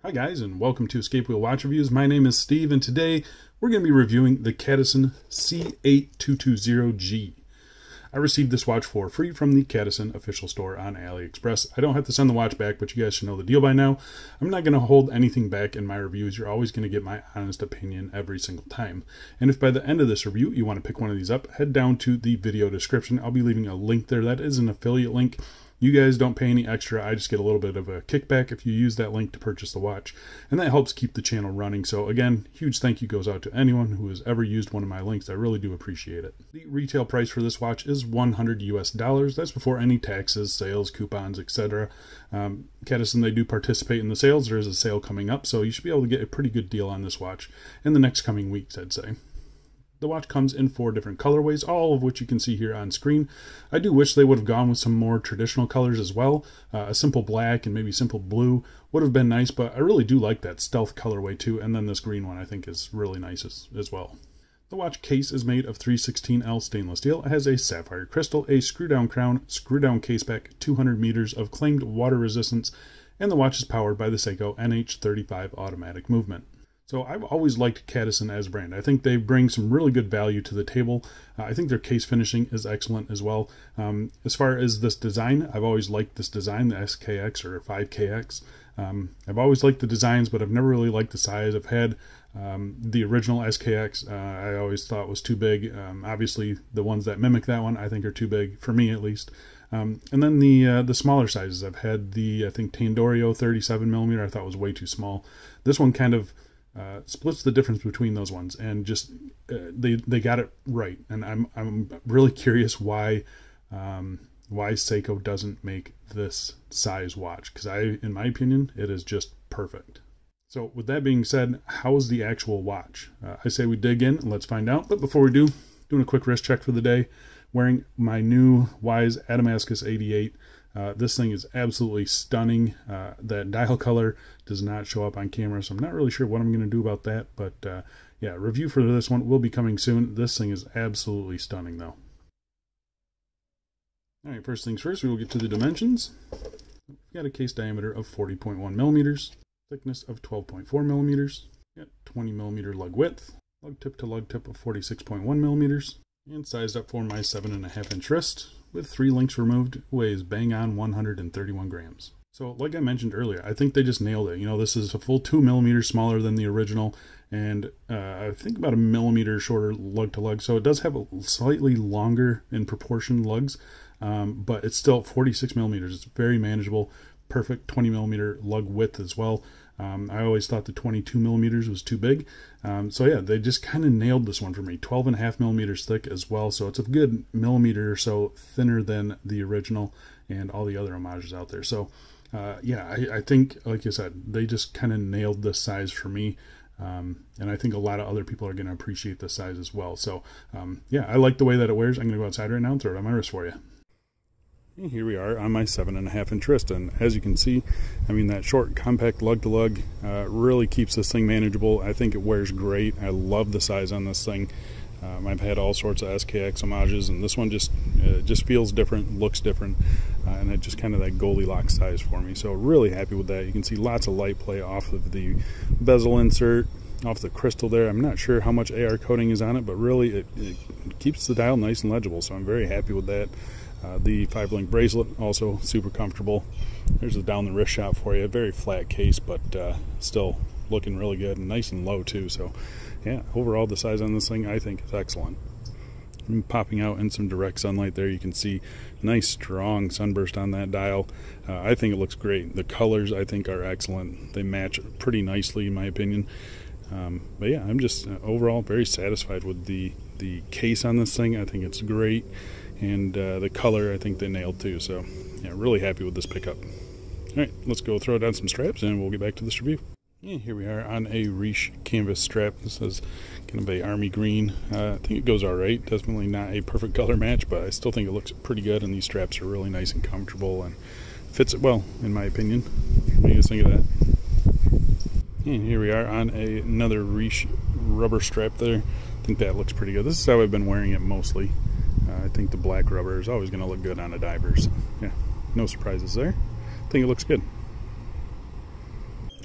Hi guys, and welcome to Escape Wheel Watch Reviews. My name is Steve, and today we're going to be reviewing the Cadisen C8220G. I received this watch for free from the Cadisen official store on AliExpress. I don't have to send the watch back, but you guys should know the deal by now. I'm not going to hold anything back in my reviews. You're always going to get my honest opinion every single time. And if by the end of this review you want to pick one of these up, head down to the video description. I'll be leaving a link there. That is an affiliate link. You guys don't pay any extra. I just get a little bit of a kickback if you use that link to purchase the watch. And that helps keep the channel running. So again, huge thank you goes out to anyone who has ever used one of my links. I really do appreciate it. The retail price for this watch is $100 US. That's before any taxes, sales, coupons, etc. Cadisen, they do participate in the sales. There is a sale coming up, so you should be able to get a pretty good deal on this watch in the next coming weeks, I'd say. The watch comes in 4 different colorways, all of which you can see here on screen. I do wish they would have gone with some more traditional colors as well. A simple black and maybe simple blue would have been nice, but I really do like that stealth colorway too, and then this green one I think is really nice as well. The watch case is made of 316L stainless steel. It has a sapphire crystal, a screw-down crown, screw-down case back, 200 meters of claimed water resistance, and the watch is powered by the Seiko NH35 automatic movement. So I've always liked Cadisen as a brand. I think they bring some really good value to the table. I think their case finishing is excellent as well. As far as this design, I've always liked this design, the SKX or 5KX. I've always liked the designs, but I've never really liked the size. I've had the original SKX, I always thought was too big. Obviously, the ones that mimic that one I think are too big, for me at least. And then the smaller sizes. I've had the, I think, Tandorio 37mm, I thought was way too small. This one kind of splits the difference between those ones, and just they got it right. And I'm really curious why Seiko doesn't make this size watch, because in my opinion, it is just perfect. So with that being said, how's the actual watch? I say we dig in and let's find out. But before we do, doing a quick wrist check for the day, wearing my new Wise Adamascus 88. This thing is absolutely stunning. That dial color does not show up on camera, so I'm not really sure what I'm going to do about that. But yeah, review for this one will be coming soon. This thing is absolutely stunning, though. All right, first things first, we will get to the dimensions. We've got a case diameter of 40.1 millimeters, thickness of 12.4 millimeters, got 20 millimeter lug width, lug tip to lug tip of 46.1 millimeters, and sized up for my 7.5 inch wrist. With 3 links removed, weighs bang on 131 grams. So like I mentioned earlier, I think they just nailed it. You know, this is a full 2 millimeters smaller than the original, and I think about 1 millimeter shorter lug to lug. So it does have a slightly longer in proportion lugs, but it's still 46 millimeters. It's very manageable, perfect 20 millimeter lug width as well. I always thought the 22 millimeters was too big. So yeah, they just kind of nailed this one for me. 12.5 millimeters thick as well. So it's a good millimeter or so thinner than the original and all the other homages out there. So yeah, I think, like I said, they just kind of nailed this size for me. And I think a lot of other people are going to appreciate this size as well. So yeah, I like the way that it wears. I'm going to go outside right now and throw it on my wrist for you. And here we are on my 7.5 inch wrist, and as you can see, I mean, that short compact lug to lug really keeps this thing manageable. I think it wears great. I love the size on this thing. I've had all sorts of SKX homages, and this one just feels different, looks different, and it just kind of that Goldilocks size for me. So really happy with that. You can see lots of light play off of the bezel insert, off the crystal there. I'm not sure how much AR coating is on it, but really it keeps the dial nice and legible, so I'm very happy with that. The 5-link bracelet, also super comfortable. There's a down the wrist shot for you. Very flat case, but still looking really good and nice and low too. So yeah, overall the size on this thing I think is excellent. And popping out in some direct sunlight there, you can see nice strong sunburst on that dial. I think it looks great. The colors I think are excellent. They match pretty nicely in my opinion. But yeah, I'm just overall very satisfied with the case on this thing. I think it's great. And the color I think they nailed too. So yeah, really happy with this pickup. All right, let's go throw down some straps and we'll get back to this review. Yeah, here we are on a Riche canvas strap. This is kind of a army green. I think it goes all right. Definitely not a perfect color match, but I still think it looks pretty good, and these straps are really nice and comfortable and fits it well in my opinion. What do you guys think of that? And here we are on another Riche rubber strap there. I think that looks pretty good. This is how I've been wearing it mostly. I think the black rubber is always going to look good on a diver, so yeah, no surprises there. I think it looks good.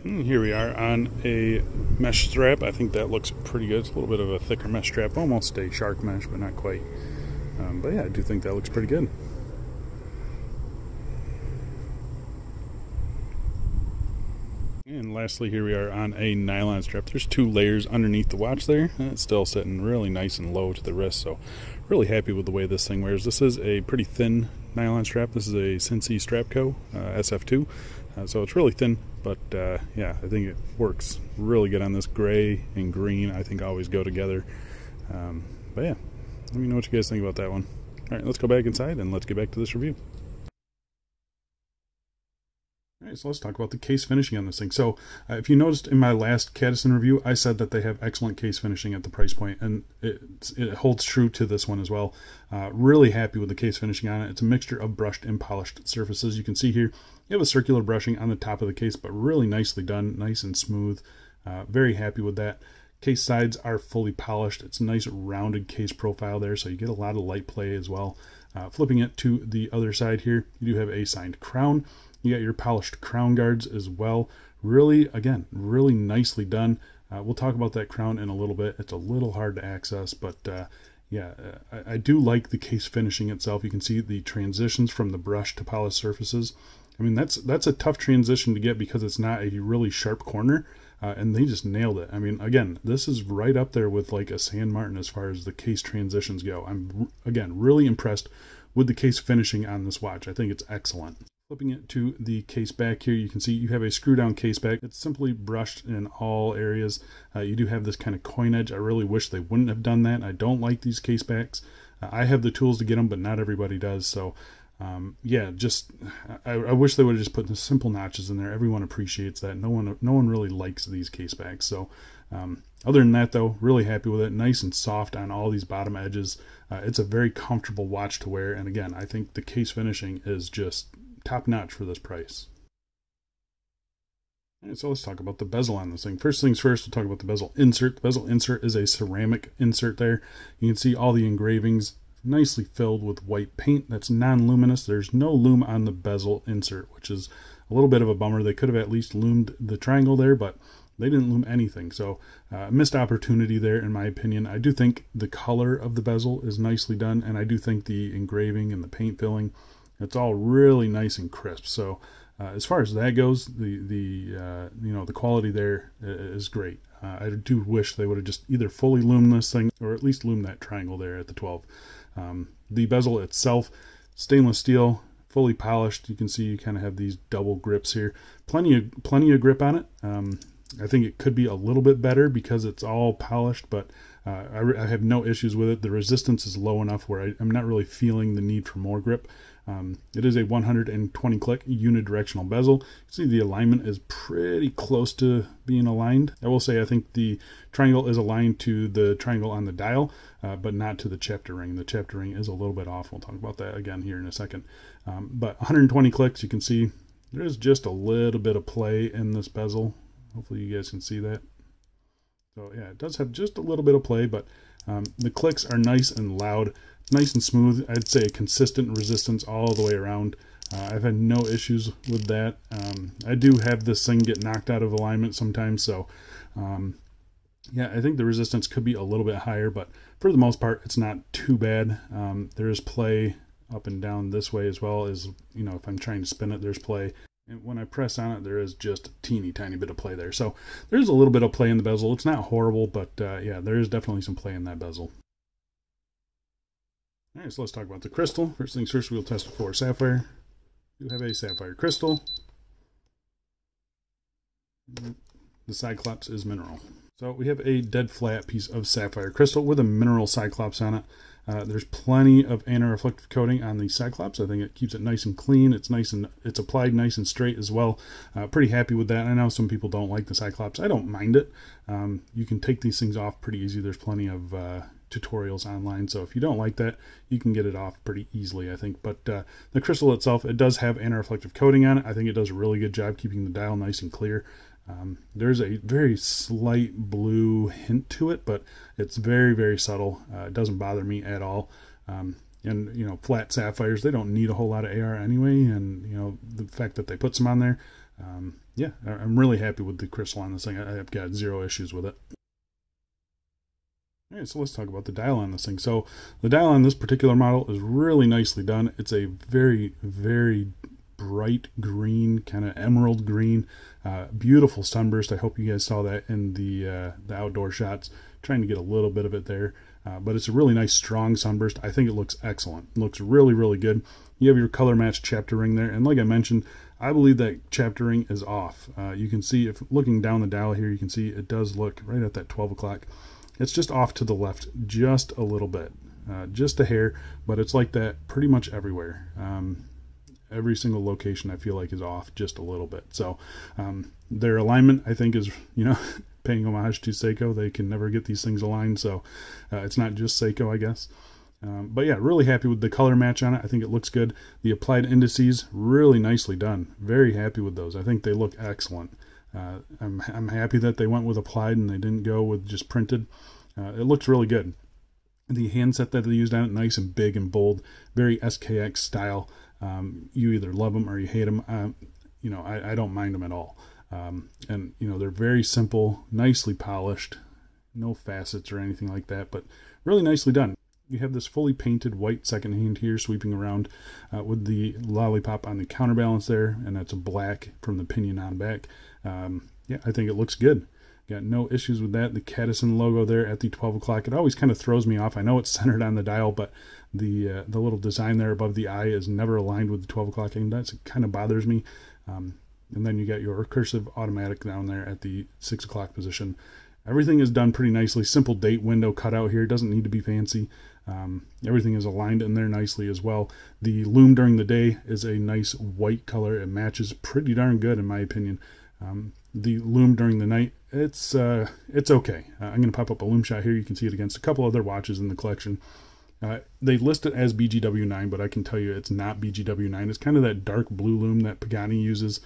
Here we are on a mesh strap. I think that looks pretty good. It's a little bit of a thicker mesh strap, almost a shark mesh, but not quite. But yeah, I do think that looks pretty good. And lastly, here we are on a nylon strap. There's 2 layers underneath the watch there, and it's still sitting really nice and low to the wrist, so really happy with the way this thing wears. This is a pretty thin nylon strap. This is a Cincy Strap Co. SF2, so it's really thin, but yeah, I think it works really good on this. Gray and green, I think, always go together. But yeah, let me know what you guys think about that one. All right, let's go back inside and let's get back to this review. Alright, so let's talk about the case finishing on this thing. So if you noticed in my last Cadisen review, I said that they have excellent case finishing at the price point, and it holds true to this one as well. Really happy with the case finishing on it. It's a mixture of brushed and polished surfaces. You can see here you have a circular brushing on the top of the case, but really nicely done, nice and smooth. Very happy with that. Case sides are fully polished. It's a nice rounded case profile there, so you get a lot of light play as well. Flipping it to the other side here, you do have a signed crown. You got your polished crown guards as well. Really, again, really nicely done. We'll talk about that crown in a little bit. It's a little hard to access, but yeah, I do like the case finishing itself. You can see the transitions from the brush to polished surfaces. I mean, that's a tough transition to get because it's not a really sharp corner, and they just nailed it. I mean, again, this is right up there with like a San Martin as far as the case transitions go. I'm, again, really impressed with the case finishing on this watch. I think it's excellent. Flipping it to the case back here, you can see you have a screw down case back. It's simply brushed in all areas. You do have this kind of coin edge. I really wish they wouldn't have done that. I don't like these case backs. I have the tools to get them, but not everybody does. So yeah, just I wish they would have just put the simple notches in there. Everyone appreciates that. No one really likes these case backs. So other than that, though, really happy with it. Nice and soft on all these bottom edges. It's a very comfortable watch to wear, and again, I think the case finishing is just top notch for this price. Alright, so let's talk about the bezel on this thing. First things first, we'll talk about the bezel insert. The bezel insert is a ceramic insert there. You can see all the engravings nicely filled with white paint that's non-luminous. There's no lume on the bezel insert, which is a little bit of a bummer. They could have at least lumed the triangle there, but they didn't lume anything. So missed opportunity there, in my opinion. I do think the color of the bezel is nicely done, and I do think the engraving and the paint filling, it's all really nice and crisp. So as far as that goes, the quality there is great. I do wish they would have just either fully loomed this thing or at least loomed that triangle there at the 12. The bezel itself, stainless steel, fully polished. You can see you kind of have these double grips here. Plenty of grip on it. I think it could be a little bit better because it's all polished, but I have no issues with it. The resistance is low enough where I'm not really feeling the need for more grip. It is a 120 click unidirectional bezel. You see the alignment is pretty close to being aligned. I will say I think the triangle is aligned to the triangle on the dial, but not to the chapter ring. The chapter ring is a little bit off. We'll talk about that again here in a second. But 120 clicks, you can see there's just a little bit of play in this bezel. Hopefully you guys can see that. So yeah, it does have just a little bit of play, but the clicks are nice and loud, nice and smooth. I'd say a consistent resistance all the way around. I've had no issues with that. I do have this thing get knocked out of alignment sometimes, so yeah, I think the resistance could be a little bit higher, but for the most part, it's not too bad. There is play up and down this way as well as, you know, if I'm trying to spin it, there's play. And when I press on it, there is just a teeny tiny bit of play there. So there's a little bit of play in the bezel. It's not horrible, but yeah, there is definitely some play in that bezel. All right, so let's talk about the crystal. First things first, we'll test it for sapphire. We have a sapphire crystal. The Cyclops is mineral. So we have a dead flat piece of sapphire crystal with a mineral Cyclops on it. There's plenty of anti-reflective coating on the Cyclops. I think it keeps it nice and clean. It's nice and it's applied nice and straight as well. Pretty happy with that. I know some people don't like the Cyclops. I don't mind it. You can take these things off pretty easy. There's plenty of tutorials online, so if you don't like that, you can get it off pretty easily, I think. But the crystal itself, it does have anti-reflective coating on it. I think it does a really good job keeping the dial nice and clear. There's a very slight blue hint to it, but it's very, very subtle. It doesn't bother me at all. And, you know, flat sapphires, they don't need a whole lot of AR anyway. And, you know, the fact that they put some on there, Yeah, I'm really happy with the crystal on this thing. I've got zero issues with it. All right, so let's talk about the dial on this thing. So the dial on this particular model is really nicely done. It's a very, very bright green, kind of emerald green, beautiful sunburst. I hope you guys saw that in the outdoor shots. Trying to get a little bit of it there, but it's a really nice, strong sunburst. I think it looks excellent. It looks really, really good. You have your color match chapter ring there, and like I mentioned, I believe that chapter ring is off. You can see, if looking down the dial here, you can see it does look right at that 12 o'clock. It's just off to the left just a little bit, just a hair, but it's like that pretty much everywhere. Every single location I feel like is off just a little bit. So their alignment, I think, is, you know, paying homage to Seiko. They can never get these things aligned, so it's not just Seiko, I guess. But yeah, really happy with the color match on it. I think it looks good. The applied indices, really nicely done. Very happy with those. I think they look excellent. I'm happy that they went with applied and they didn't go with just printed. It looks really good. The handset that they used on it, nice and big and bold, very SKX style. You either love them or you hate them. You know, I don't mind them at all. And you know, they're very simple, nicely polished, no facets or anything like that, but really nicely done. You have this fully painted white second hand here sweeping around with the lollipop on the counterbalance there, and that's a black from the pinion on back. Yeah, I think it looks good. Got no issues with that. The Cadisen logo there at the 12 o'clock, it always kind of throws me off. I know it's centered on the dial, but the little design there above the eye is never aligned with the 12 o'clock, and that kind of bothers me. And then you got your recursive automatic down there at the 6 o'clock position. Everything is done pretty nicely. Simple date window cutout here. Doesn't need to be fancy. Everything is aligned in there nicely as well. The lume during the day is a nice white color. It matches pretty darn good in my opinion. The lume during the night, it's okay. I'm going to pop up a lume shot here. You can see it against a couple other watches in the collection. They list it as BGW9, but I can tell you it's not BGW9. It's kind of that dark blue lume that Pagani uses.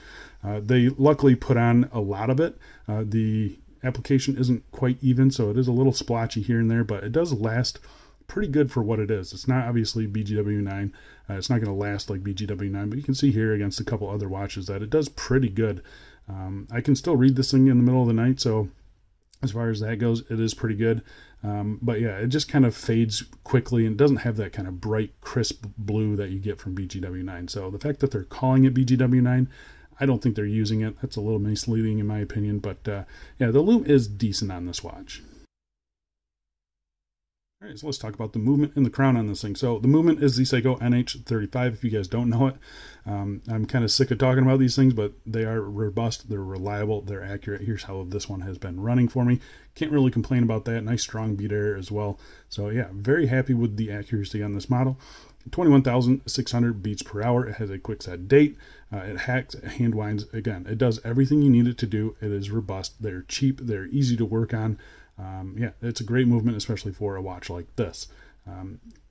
They luckily put on a lot of it. The application isn't quite even, so it is a little splotchy here and there, but it does last pretty good for what it is. It's not obviously BGW9. It's not going to last like BGW9, but you can see here against a couple other watches that it does pretty good. I can still read this thing in the middle of the night, so as far as that goes, it is pretty good. But yeah, it just kind of fades quickly and doesn't have that kind of bright, crisp blue that you get from BGW9. So the fact that they're calling it BGW9, I don't think they're using it. That's a little misleading in my opinion, but yeah, the lume is decent on this watch. All right, so let's talk about the movement and the crown on this thing. So the movement is the Seiko NH35, if you guys don't know it. I'm kind of sick of talking about these things, but they are robust, they're reliable, they're accurate. Here's how this one has been running for me. Can't really complain about that. Nice strong beat error as well. So yeah, very happy with the accuracy on this model. 21,600 beats per hour. It has a quick set date. It hacks, it hand winds. Again, it does everything you need it to do. It is robust. They're cheap. They're easy to work on. Yeah, it's a great movement, especially for a watch like this.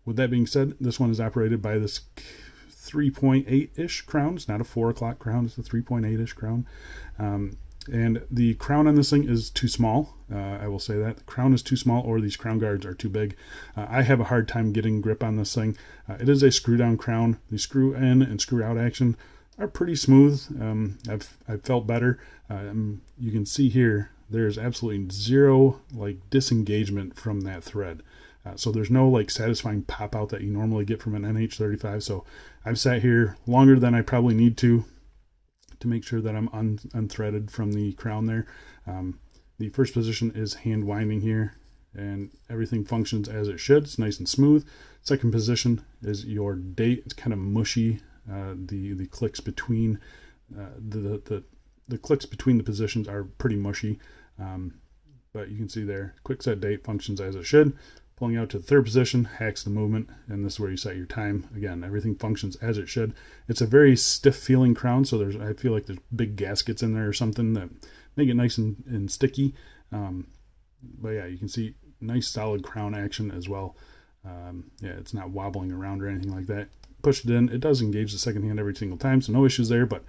With that being said, this one is operated by this 3.8-ish crown. It's not a 4 o'clock crown. It's a 3.8-ish crown. And the crown on this thing is too small. I will say that. The crown is too small, or these crown guards are too big. I have a hard time getting grip on this thing. It is a screw-down crown. The screw-in and screw-out action are pretty smooth. I've felt better. You can see here, there's absolutely zero like disengagement from that thread. So there's no like satisfying pop out that you normally get from an NH35. So I've sat here longer than I probably need to make sure that I'm unthreaded from the crown there. The first position is hand winding here, and everything functions as it should. It's nice and smooth. Second position is your date. It's kind of mushy. The clicks between the clicks between the positions are pretty mushy, but you can see there, quick set date functions as it should. Pulling out to the third position hacks the movement, and this is where you set your time. Again, everything functions as it should. It's a very stiff feeling crown, so I feel like there's big gaskets in there or something that make it nice and sticky. But yeah, you can see nice solid crown action as well. Yeah, it's not wobbling around or anything like that. Push it in, it does engage the second hand every single time, so no issues there, but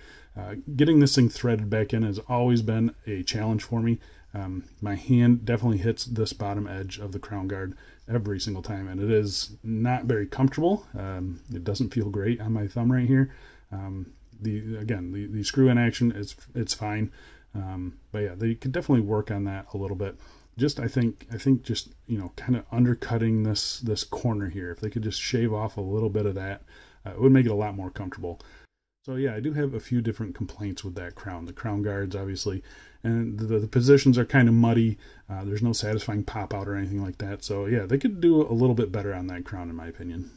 getting this thing threaded back in has always been a challenge for me. My hand definitely hits this bottom edge of the crown guard every single time, and it is not very comfortable. It doesn't feel great on my thumb right here. the screw-in action it's fine. But yeah, they could definitely work on that a little bit. Just I think just, you know, kind of undercutting this corner here. If they could just shave off a little bit of that, it would make it a lot more comfortable. So yeah, I do have a few different complaints with that crown. The crown guards, obviously, and the positions are kind of muddy. There's no satisfying pop out or anything like that. So yeah, they could do a little bit better on that crown, in my opinion.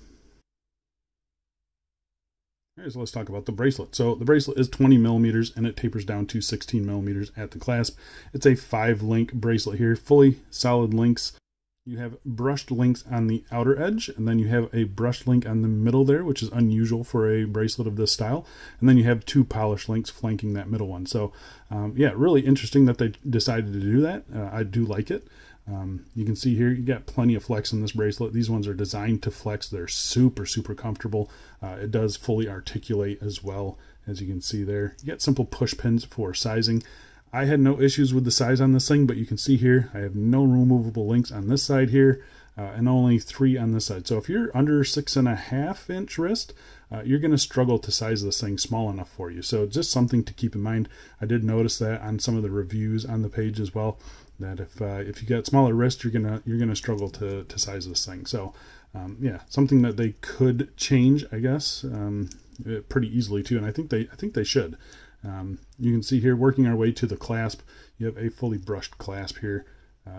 All right, so let's talk about the bracelet. So the bracelet is 20 millimeters and it tapers down to 16 millimeters at the clasp. It's a 5-link bracelet here, fully solid links. You have brushed links on the outer edge, and then you have a brushed link on the middle there, which is unusual for a bracelet of this style. And then you have 2 polished links flanking that middle one. So yeah, really interesting that they decided to do that. I do like it. You can see here, you got plenty of flex in this bracelet. These ones are designed to flex. They're super, super comfortable. It does fully articulate as well, as you can see there. You got simple push pins for sizing. I had no issues with the size on this thing, but you can see here, I have no removable links on this side here, and only 3 on this side. So if you're under 6.5 inch wrist, you're going to struggle to size this thing small enough for you. So just something to keep in mind. I did notice that on some of the reviews on the page as well, that if you got smaller wrist, you're gonna struggle to size this thing. So yeah, something that they could change, I guess, pretty easily too, and I think they should. You can see here, working our way to the clasp, you have a fully brushed clasp here.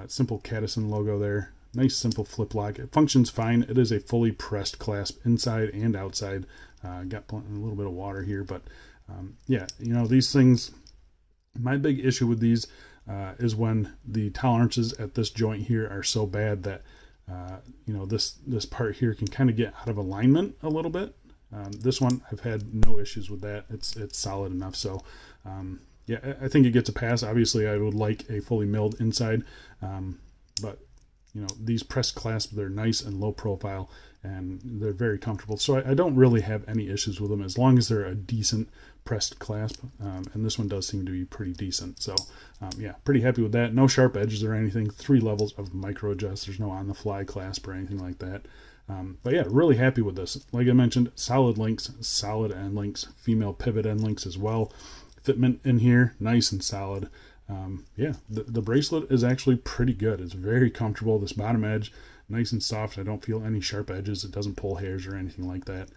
Simple Cadisen logo there. Nice simple flip lock. It functions fine. It is a fully pressed clasp inside and outside. Got a little bit of water here, but yeah, you know, these things, my big issue with these is when the tolerances at this joint here are so bad that you know, this part here can kind of get out of alignment a little bit. This one, I've had no issues with that. It's solid enough. So yeah, I think it gets a pass. Obviously, I would like a fully milled inside, but you know, these pressed clasps, they're nice and low profile, and they're very comfortable. So I don't really have any issues with them as long as they're a decent pressed clasp, and this one does seem to be pretty decent. So yeah, pretty happy with that. No sharp edges or anything. 3 levels of micro adjust. There's no on the fly clasp or anything like that. But yeah, really happy with this. Like I mentioned, solid links, solid end links, female pivot end links as well. Fitment in here, nice and solid. Yeah, the bracelet is actually pretty good. It's very comfortable. This bottom edge, nice and soft. I don't feel any sharp edges. It doesn't pull hairs or anything like that.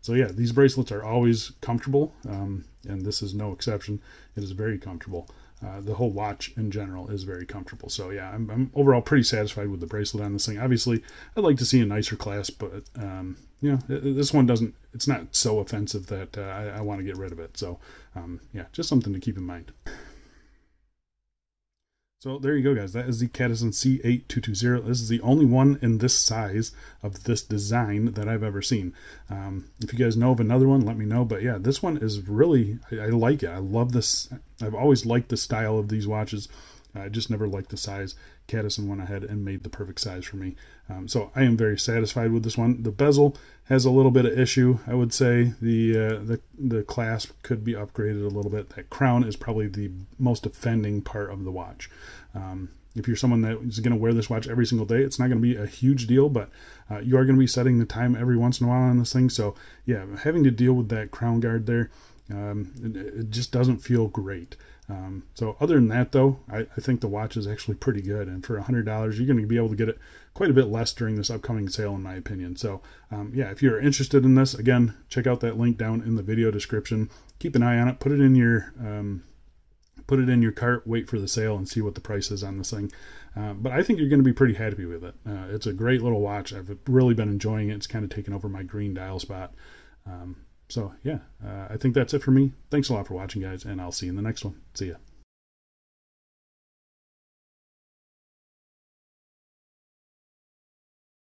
So yeah, these bracelets are always comfortable, and this is no exception. It is very comfortable. The whole watch in general is very comfortable. So yeah, I'm overall pretty satisfied with the bracelet on this thing. Obviously, I'd like to see a nicer clasp, but you know, this one doesn't. It's not so offensive that I want to get rid of it. So yeah, just something to keep in mind. So there you go, guys. That is the Cadisen C8220. This is the only one in this size of this design that I've ever seen. If you guys know of another one, let me know. But yeah, this one is really, I like it. I love this. I've always liked the style of these watches. I just never liked the size. Cadisen went ahead and made the perfect size for me. So I am very satisfied with this one. The bezel has a little bit of issue. I would say the clasp could be upgraded a little bit. That crown is probably the most offending part of the watch. If you're someone that is going to wear this watch every single day, it's not going to be a huge deal, but you are going to be setting the time every once in a while on this thing. So yeah, having to deal with that crown guard there, it just doesn't feel great. So other than that, though, I think the watch is actually pretty good, and for $100 you're going to be able to get it quite a bit less during this upcoming sale, in my opinion. So yeah, if you're interested in this, again, check out that link down in the video description. Keep an eye on it. Put it in your cart, wait for the sale, and see what the price is on this thing. But I think you're going to be pretty happy with it. It's a great little watch. I've really been enjoying it. It's kind of taken over my green dial spot. So yeah, I think that's it for me. Thanks a lot for watching, guys, and I'll see you in the next one. See ya.